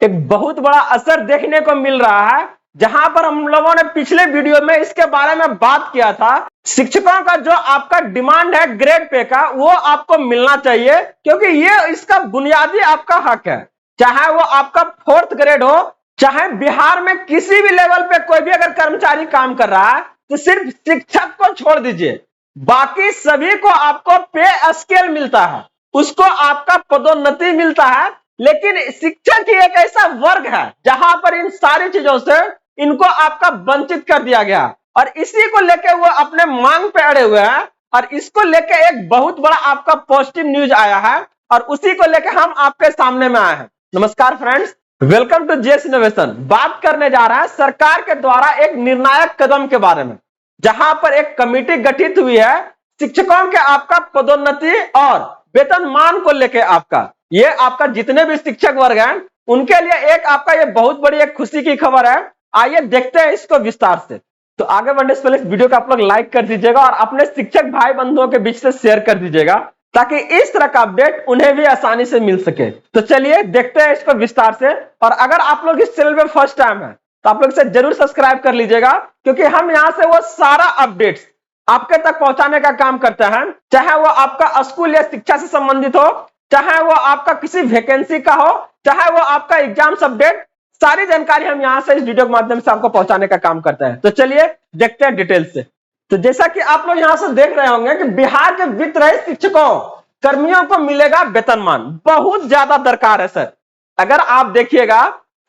एक बहुत बड़ा असर देखने को मिल रहा है, जहां पर हम लोगों ने पिछले वीडियो में इसके बारे में बात किया था। शिक्षकों का जो आपका डिमांड है ग्रेड पे का, वो आपको मिलना चाहिए, क्योंकि ये इसका बुनियादी आपका हक है। चाहे वो आपका 4th ग्रेड हो, चाहे बिहार में किसी भी लेवल पे कोई भी अगर कर्मचारी काम कर रहा है, तो सिर्फ शिक्षक को छोड़ दीजिए, बाकी सभी को आपको पे स्केल मिलता है, उसको आपका पदोन्नति मिलता है। लेकिन शिक्षक ही एक ऐसा वर्ग है जहां पर इन सारी चीजों से इनको आपका वंचित कर दिया गया, और इसी को लेके वो अपने मांग पे अड़े हुए हैं। और इसको लेके एक बहुत बड़ा आपका पॉजिटिव न्यूज आया है, और उसी को लेके हम आपके सामने में आए हैं। नमस्कार friends, welcome to JS innovation. बात करने जा रहा है सरकार के द्वारा एक निर्णायक कदम के बारे में, जहां पर एक कमेटी गठित हुई है शिक्षकों के आपका पदोन्नति और वेतनमान को लेके। आपका ये आपका जितने भी शिक्षक वर्ग हैं उनके लिए एक आपका ये बहुत बड़ी एक खुशी की खबर है। आइए देखते हैं इसको विस्तार से। तो आगे बढ़ने से पहले इस वीडियो को आप लोग लाइक कर दीजिएगा और अपने शिक्षक भाई बंधुओं के बीच से शेयर कर दीजिएगा, ताकि इस तरह का अपडेट उन्हें भी आसानी से मिल सके। तो चलिए देखते हैं इसको विस्तार से। और अगर आप लोग इस चैनल में फर्स्ट टाइम है तो आप लोग इसे जरूर सब्सक्राइब कर लीजिएगा, क्योंकि हम यहाँ से वो सारा अपडेट्स आपके तक पहुंचाने का काम करते हैं, चाहे वो आपका स्कूल या शिक्षा से संबंधित हो, चाहे वो आपका किसी वैकेंसी का हो, चाहे वो आपका एग्जाम अपडेट, सारी जानकारी हम यहाँ से इस वीडियो के माध्यम से आपको पहुंचाने का काम करते हैं। तो चलिए देखते हैं डिटेल से। तो जैसा कि आप लोग यहाँ से देख रहे होंगे कि बिहार के वित्त रहित शिक्षकों कर्मियों को मिलेगा वेतनमान, बहुत ज्यादा दरकार है सर। अगर आप देखिएगा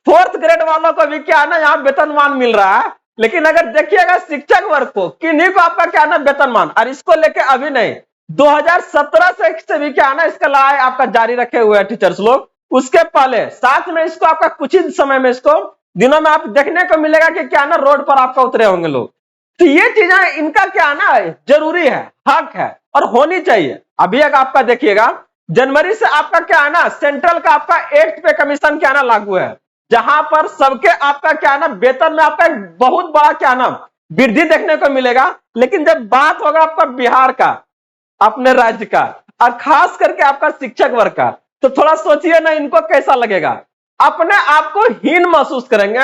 4th ग्रेड वालों को भी क्या है ना, यहाँ वेतनमान मिल रहा है, लेकिन अगर देखिएगा शिक्षक वर्ग को, किन्हीं को आपका क्या ना वेतनमान। और इसको लेके अभी नहीं, 2017 से भी क्या है ना इसका लड़ाई आपका जारी रखे हुए हैं टीचर्स लोग। उसके पहले साथ में इसको आपका कुछ ही समय में, इसको दिनों में आप देखने को मिलेगा कि क्या ना रोड पर आपका उतरे होंगे लोग। तो ये चीजें इनका क्या ना जरूरी है, हक है और होनी चाहिए। अभी अगर आपका देखिएगा जनवरी से आपका क्या है ना सेंट्रल का आपका 8th पे कमीशन क्या ना लागू है, जहां पर सबके आपका क्या ना वेतन में आपका बहुत बड़ा क्या ना वृद्धि देखने को मिलेगा। लेकिन जब बात होगा आपका बिहार का, अपने राज्य का, और खास करके आपका शिक्षक वर्ग का, तो थोड़ा सोचिए ना इनको कैसा लगेगा। अपने आप को हीन महसूस करेंगे,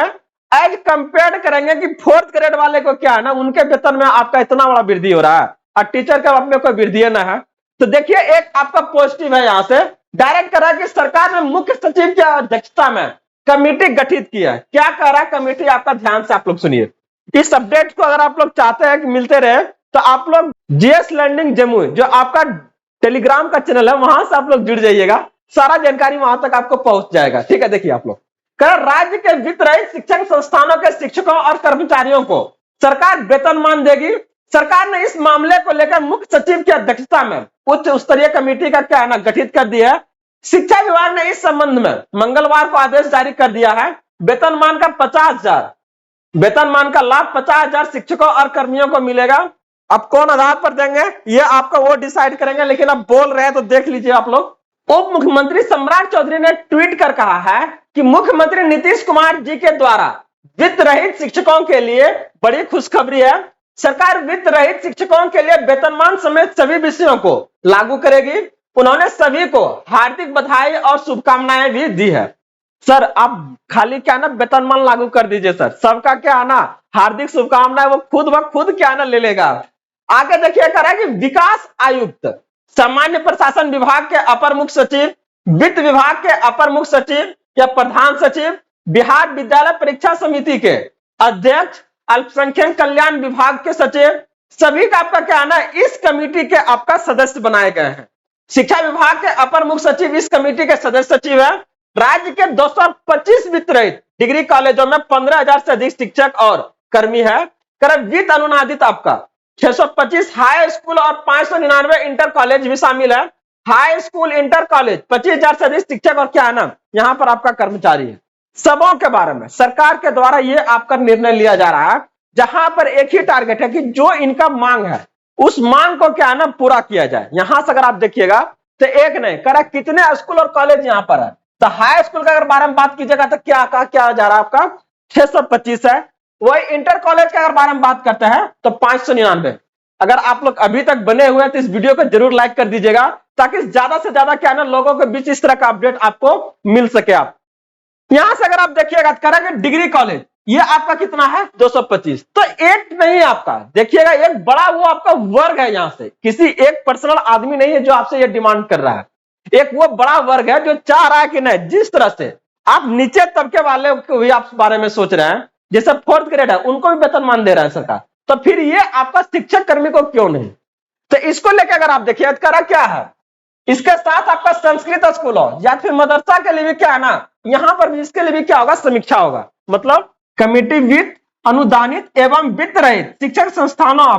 एज कंपेयर करेंगे कि 4th ग्रेड वाले को क्या है ना उनके वेतन में आपका इतना बड़ा वृद्धि हो रहा है और टीचर का अपने कोई वृद्धि ना है। तो देखिए एक आपका पॉजिटिव है, यहाँ से डायरेक्ट करा कि सरकार ने मुख्य सचिव की अध्यक्षता में कमेटी गठित की है। क्या कह रहा है कमेटी, आपका ध्यान से आप लोग सुनिए। इस अपडेट को अगर आप लोग चाहते हैं कि मिलते रहे, तो आप लोग जीएस लर्निंग जम्मू जो आपका टेलीग्राम का चैनल है, वहां से आप लोग जुड़ जाइएगा, सारा जानकारी वहां तक आपको पहुंच जाएगा। ठीक है, देखिए आप लोग राज्य के वित्त रहित शिक्षण संस्थानों के शिक्षकों और कर्मचारियों को सरकार वेतनमान देगी। सरकार ने इस मामले को लेकर मुख्य सचिव की अध्यक्षता में उच्च स्तरीय कमेटी का क्या है ना गठित कर दिया है। शिक्षा विभाग ने इस संबंध में मंगलवार को आदेश जारी कर दिया है। वेतनमान का 50,000 वेतनमान का लाभ 50,000 शिक्षकों और कर्मियों को मिलेगा। अब कौन आधार पर देंगे ये आपका वो डिसाइड करेंगे, लेकिन अब बोल रहे हैं तो देख लीजिए आप लोग। उप मुख्यमंत्री सम्राट चौधरी ने ट्वीट कर कहा है कि मुख्यमंत्री नीतीश कुमार जी के द्वारा वित्त रहित शिक्षकों के लिए बड़ी खुशखबरी है। सरकार वित्त रहित शिक्षकों के लिए वेतनमान समेत सभी विषयों को लागू करेगी। उन्होंने सभी को हार्दिक बधाई और शुभकामनाएं भी दी है। सर आप खाली क्या ना वेतनमान लागू कर दीजिए सर, सबका क्या है ना हार्दिक शुभकामनाएं वो खुद क्या ना ले लेगा। आगे देखिए कह रहा है कि विकास आयुक्त, सामान्य प्रशासन विभाग के अपर मुख्य सचिव, वित्त विभाग के अपर मुख्य सचिव या प्रधान सचिव, बिहार विद्यालय परीक्षा समिति के अध्यक्ष, अल्पसंख्यक कल्याण विभाग के सचिव, सभी का आपका क्या है ना इस कमेटी के आपका सदस्य बनाए गए हैं। शिक्षा विभाग के अपर मुख्य सचिव इस कमेटी के सदस्य सचिव है। राज्य के 225 वित्त रहित डिग्री कॉलेजों में 15,000 से अधिक शिक्षक और कर्मी है। वित्त अनुदानित आपका 625 हाई स्कूल और 599 इंटर कॉलेज भी शामिल है। हाई स्कूल इंटर कॉलेज 25,000 से अधिक शिक्षक और क्या है ना यहाँ पर आपका कर्मचारी है। सबों के बारे में सरकार के द्वारा ये आपका निर्णय लिया जा रहा है, जहां पर एक ही टारगेट है कि जो इनका मांग है उस मांग को क्या है ना पूरा किया जाए। यहां से अगर आप देखिएगा तो एक नहीं करा कितने स्कूल और कॉलेज यहाँ पर है। तो हाई स्कूल का अगर बारे में बात कीजिएगा तो क्या जा रहा है आपका 625 है। वही इंटर कॉलेज के अगर बारे में बात करते हैं तो 599। अगर आप लोग अभी तक बने हुए हैं तो इस वीडियो को जरूर लाइक कर दीजिएगा, ताकि ज्यादा से ज्यादा क्या है ना लोगों के बीच इस तरह का अपडेट आपको मिल सके। आप यहां से अगर आप देखिएगा करेंगे डिग्री कॉलेज, ये आपका कितना है 225। तो एक नहीं आपका, देखिएगा एक बड़ा वो आपका वर्ग है, यहां से किसी एक पर्सनल आदमी नहीं है जो आपसे ये डिमांड कर रहा है, एक वो बड़ा वर्ग है जो चाह रहा है कि नहीं, जिस तरह से आप नीचे तबके वाले को भी आप बारे में सोच रहे हैं, जैसे 4th ग्रेड है उनको भी वेतनमान दे रहा है सरकार, तो फिर ये आपका शिक्षक कर्मी को क्यों नहीं? तो इसको लेकर अगर आप देखिए करा क्या है, इसके साथ आपका संस्कृत स्कूल हो या फिर मदरसा के लिए भी क्या है ना, यहां पर भी इसके लिए भी क्या होगा, समीक्षा होगा। मतलब कमेटी वित्त अनुदानित एवं वित्त रहित शिक्षक संस्थानों,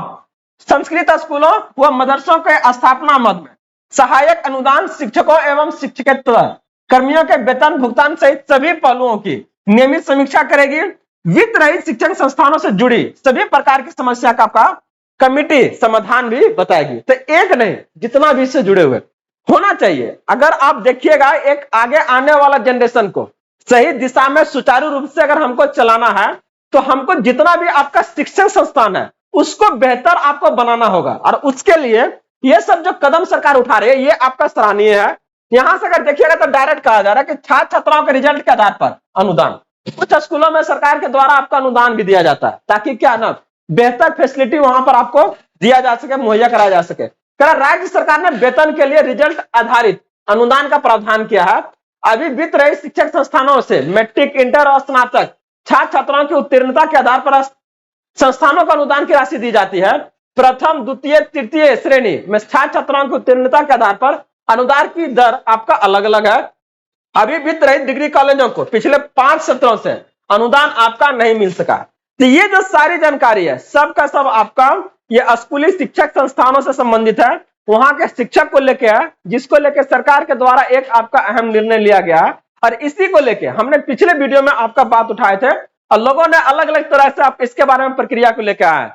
संस्कृत स्कूलों व मदरसों के स्थापना मद में सहायक अनुदान शिक्षकों एवं शिक्षकेतर कर्मियों के वेतन भुगतान सहित सभी पहलुओं की नियमित समीक्षा करेगी। वित्त रहित शिक्षण संस्थानों से जुड़ी सभी प्रकार की समस्या का आपका कमेटी समाधान भी बताएगी। तो एक नहीं, जितना भी इससे जुड़े हुए होना चाहिए। अगर आप देखिएगा एक आगे आने वाला जनरेशन को सही दिशा में सुचारू रूप से अगर हमको चलाना है, तो हमको जितना भी आपका शिक्षण संस्थान है उसको बेहतर आपको बनाना होगा, और उसके लिए ये सब जो कदम सरकार उठा रही है ये आपका सराहनीय है। यहां से अगर देखिएगा तो डायरेक्ट कहा जा रहा है कि छात्र छात्राओं के रिजल्ट के आधार पर अनुदान, कुछ स्कूलों में सरकार के द्वारा आपका अनुदान भी दिया जाता है, ताकि क्या ना बेहतर फैसिलिटी वहां पर आपको दिया जा सके, मुहैया कराया जा सके। राज्य सरकार ने वेतन के लिए रिजल्ट आधारित अनुदान का प्रावधान किया है। अभी वित्त रहित शिक्षक संस्थानों से मैट्रिक, इंटर और स्नातक छात्र छात्राओं की उत्तीर्णता के आधार पर संस्थानों को अनुदान की राशि दी जाती है। प्रथम, द्वितीय, तृतीय श्रेणी में छात्र छात्राओं की उत्तीर्णता के आधार पर अनुदान की दर आपका अलग अलग है। अभी वित्त रहित डिग्री कॉलेजों को पिछले 5 सत्रों से अनुदान आपका नहीं मिल सका। तो ये जो सारी जानकारी है सब का सब आपका ये स्कूली शिक्षक संस्थानों से संबंधित है, वहां के शिक्षक को लेके है, जिसको लेके सरकार के द्वारा एक आपका अहम निर्णय लिया गया है। और इसी को लेके हमने पिछले वीडियो में आपका बात उठाए थे और लोगों ने अलग अलग तरह से आप इसके बारे में प्रक्रिया को लेकर आए।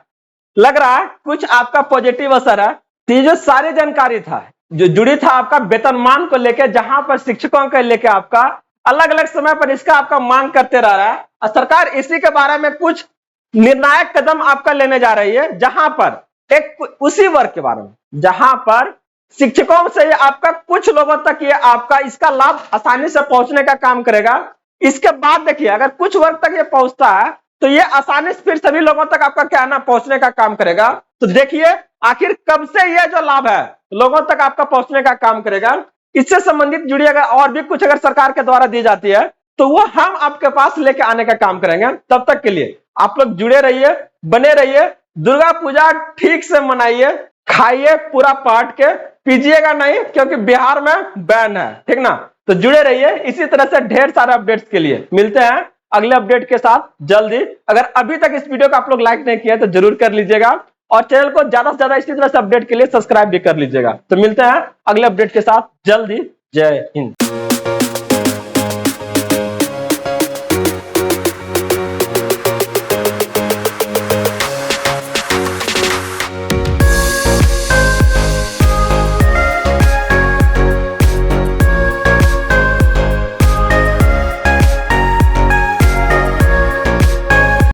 लग रहा है कुछ आपका पॉजिटिव असर है। तो ये जो सारी जानकारी था जो जुड़ी था आपका वेतनमान को लेकर, जहां पर शिक्षकों को लेकर आपका अलग अलग समय पर इसका आपका मांग करते रह रहा है, और सरकार इसी के बारे में कुछ निर्णायक कदम आपका लेने जा रही है, जहां पर एक उसी वर्ग के बारे में जहां पर शिक्षकों से आपका कुछ लोगों तक ये आपका इसका लाभ आसानी से पहुंचने का काम करेगा। इसके बाद देखिए अगर कुछ वर्ग तक ये पहुंचता है तो ये आसानी से फिर सभी लोगों तक आपका क्या ना पहुंचने का काम करेगा। तो देखिए आखिर कब से ये जो लाभ है लोगों तक आपका पहुंचने का काम करेगा। इससे संबंधित जुड़ी अगर और भी कुछ अगर सरकार के द्वारा दी जाती है तो वो हम आपके पास लेके आने का काम करेंगे। तब तक के लिए आप लोग जुड़े रहिए, बने रहिए। दुर्गा पूजा ठीक से मनाइए, खाइए पूरा पाट के, पीजिएगा नहीं क्योंकि बिहार में बैन है, ठीक ना। तो जुड़े रहिए। इसी तरह से ढेर सारे अपडेट्स के लिए मिलते हैं अगले अपडेट के साथ जल्दी। अगर अभी तक इस वीडियो को आप लोग लाइक नहीं किया तो जरूर कर लीजिएगा, और चैनल को ज्यादा से ज्यादा इसी तरह से अपडेट के लिए सब्सक्राइब भी कर लीजिएगा। तो मिलते हैं अगले अपडेट के साथ जल्दी। जय हिंद।